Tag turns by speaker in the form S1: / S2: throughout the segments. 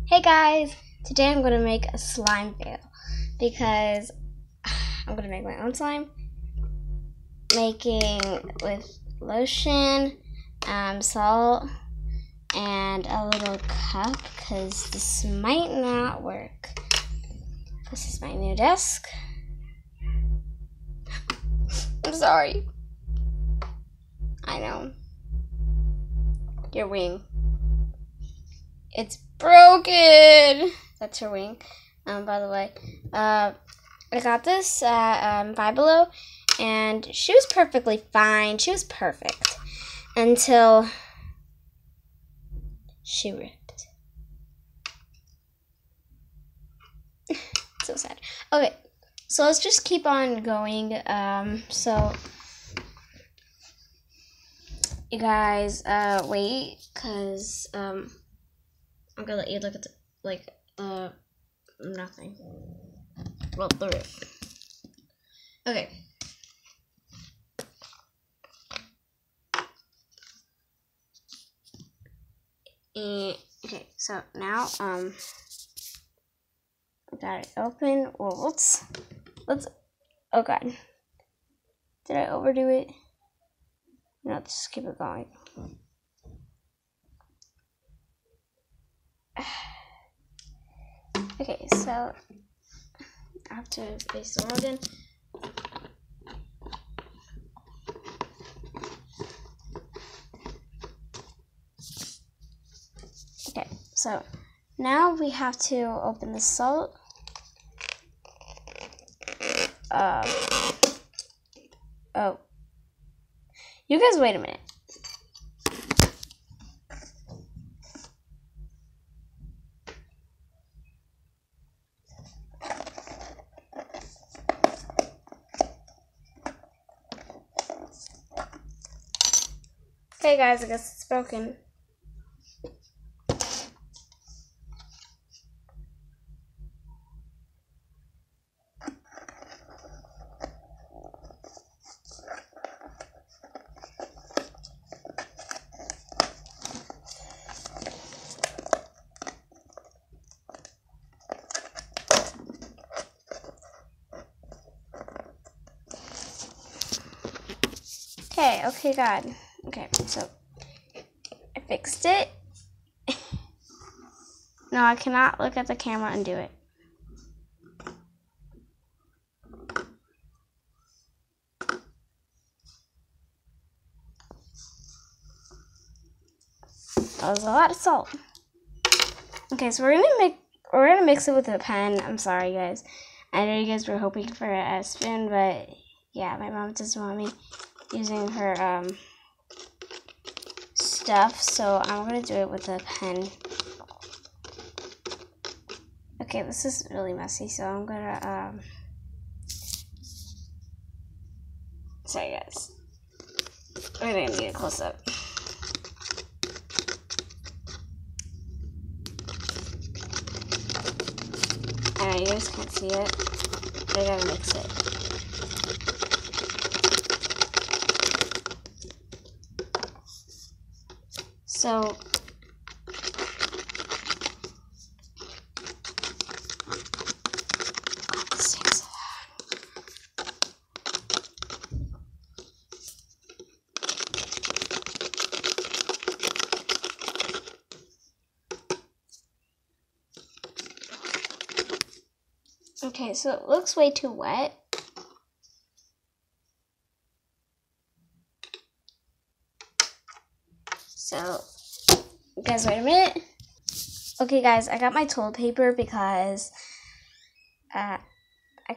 S1: Hey guys! Today I'm going to make a slime fail because I'm going to make my own slime. Making with lotion, salt, and a little cup because this might not work. This is my new desk. I'm sorry. I know. Your wing. It's broken. That's her wing. By the way, I got this at Five Below, and she was perfectly fine. She was perfect until she ripped. So sad. Okay, so let's just keep on going. So you guys, wait, cause I'm gonna let you look at nothing. Well, the roof. Okay. Okay, so now, I got it open. Well, let's, oh god. Did I overdo it? No, let's just keep it going. Okay, so I have to paste the login. Okay, so now we have to open the salt. Oh. You guys wait a minute. Okay guys, I guess it's broken. Okay, God. Okay, so I fixed it. No, I cannot look at the camera and do it. That was a lot of salt. Okay, so we're gonna mix it with a pen. I'm sorry, guys. I know you guys were hoping for a spoon, but yeah, my mom doesn't want me using her stuff, so I'm gonna do it with a pen. Okay, this is really messy, so I'm gonna sorry guys. I'm gonna need a close up. I know you guys can't see it, but I gotta mix it. So okay, so it looks way too wet. So, guys, wait a minute. Okay, guys, I got my toilet paper because I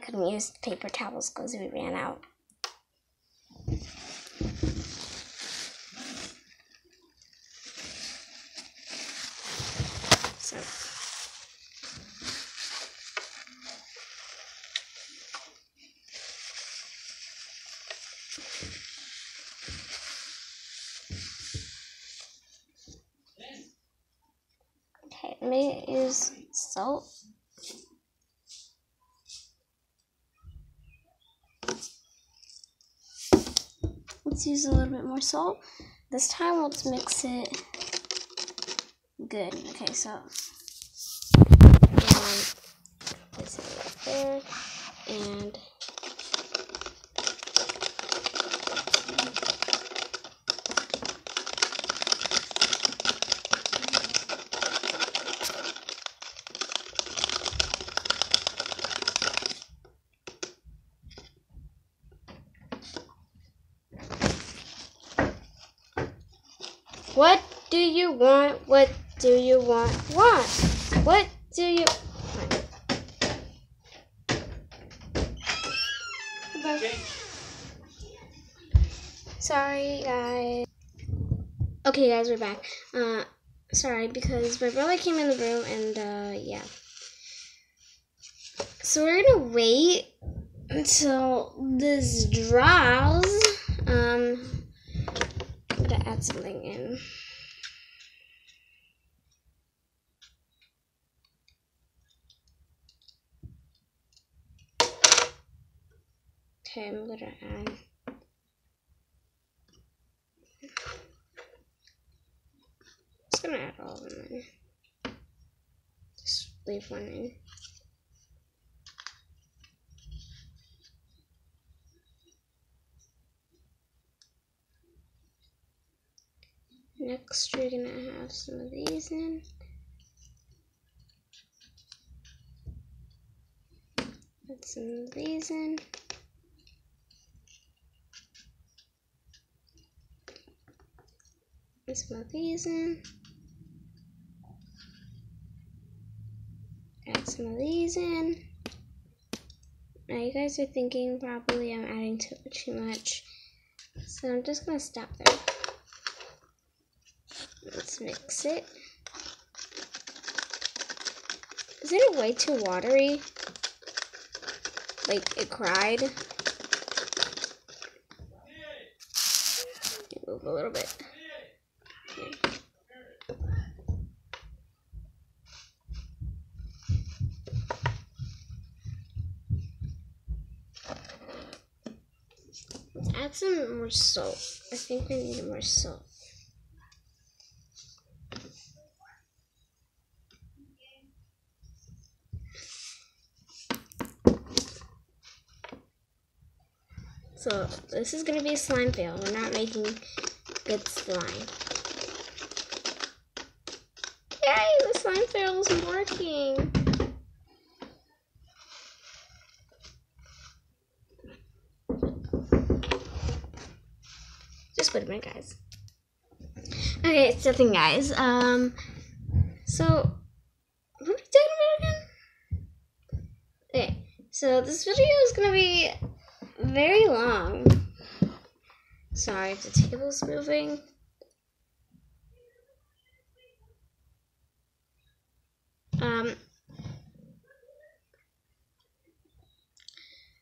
S1: couldn't use paper towels because we ran out. So. Okay, let me use salt. Let's use a little bit more salt. This time, let's mix it good. Okay, so there. And what do you want? What do you want? What do you want? Sorry, guys. Okay, guys, we're back. Sorry, because my brother came in the room and, yeah. So we're gonna wait until this dries. I'm gonna add something in. Okay, I'm gonna add. I'm just gonna add all of them in. Just leave one in. Next, we're gonna have some of these in. Add some of these in. Add some of these in. Add some of these in. Now you guys are thinking probably I'm adding too much, so I'm just gonna stop there. Let's mix it. Is it way too watery? Like it cried? Move a little bit. Okay. Let's add some more salt. I think we need more salt. So this is gonna be a slime fail. We're not making good slime. Yay! The slime fail is working. Just wait a minute, guys. Okay, it's nothing, guys. So what are we talking about again? Okay, so this video is gonna be very long. Sorry if the table's moving.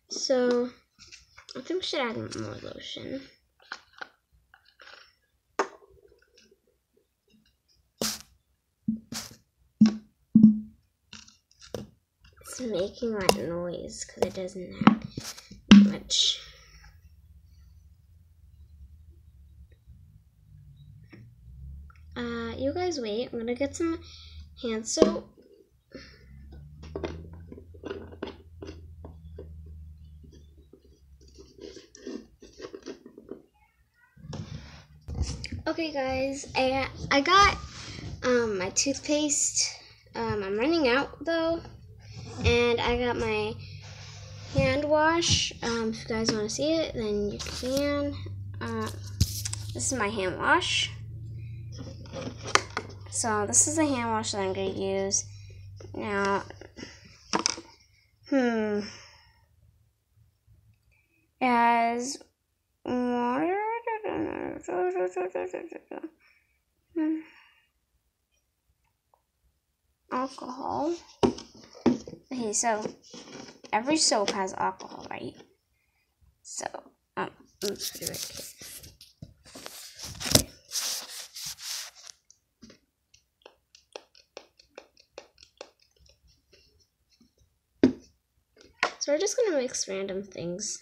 S1: So I think we should add more lotion. It's making that noise because it doesn't have much. You guys wait. I'm gonna get some hand soap. Okay, guys, I got my toothpaste. I'm running out though, and I got my hand wash. If you guys want to see it, then you can. This is my hand wash. So this is the hand wash that I'm going to use. Now, it has water, alcohol. Okay, so every soap has alcohol, right? So, let's put it right here. So we're just gonna mix random things.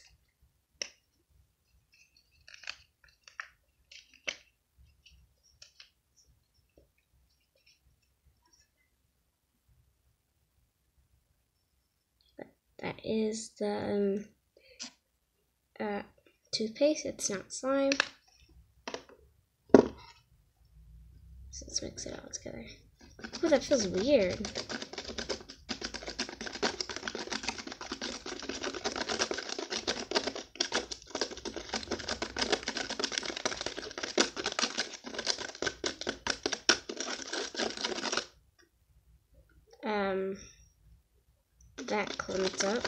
S1: That is the toothpaste. It's not slime. So let's mix it all together. Oh, that feels weird. That clumps up.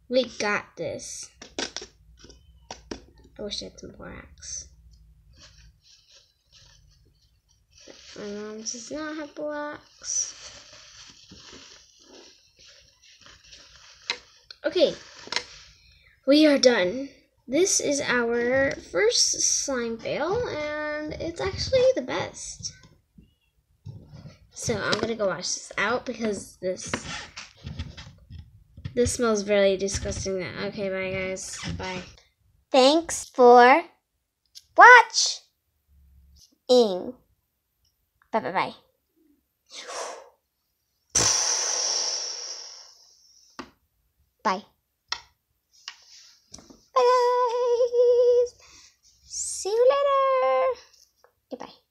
S1: We got this. I wish I had some borax. My mom does not have borax. Okay, we are done. This is our first slime fail, and it's actually the best. So I'm gonna go wash this out because this smells really disgusting now. Okay, bye guys. Bye.
S2: Thanks for watching. Bye. Bye. Bye guys. See you later. Goodbye.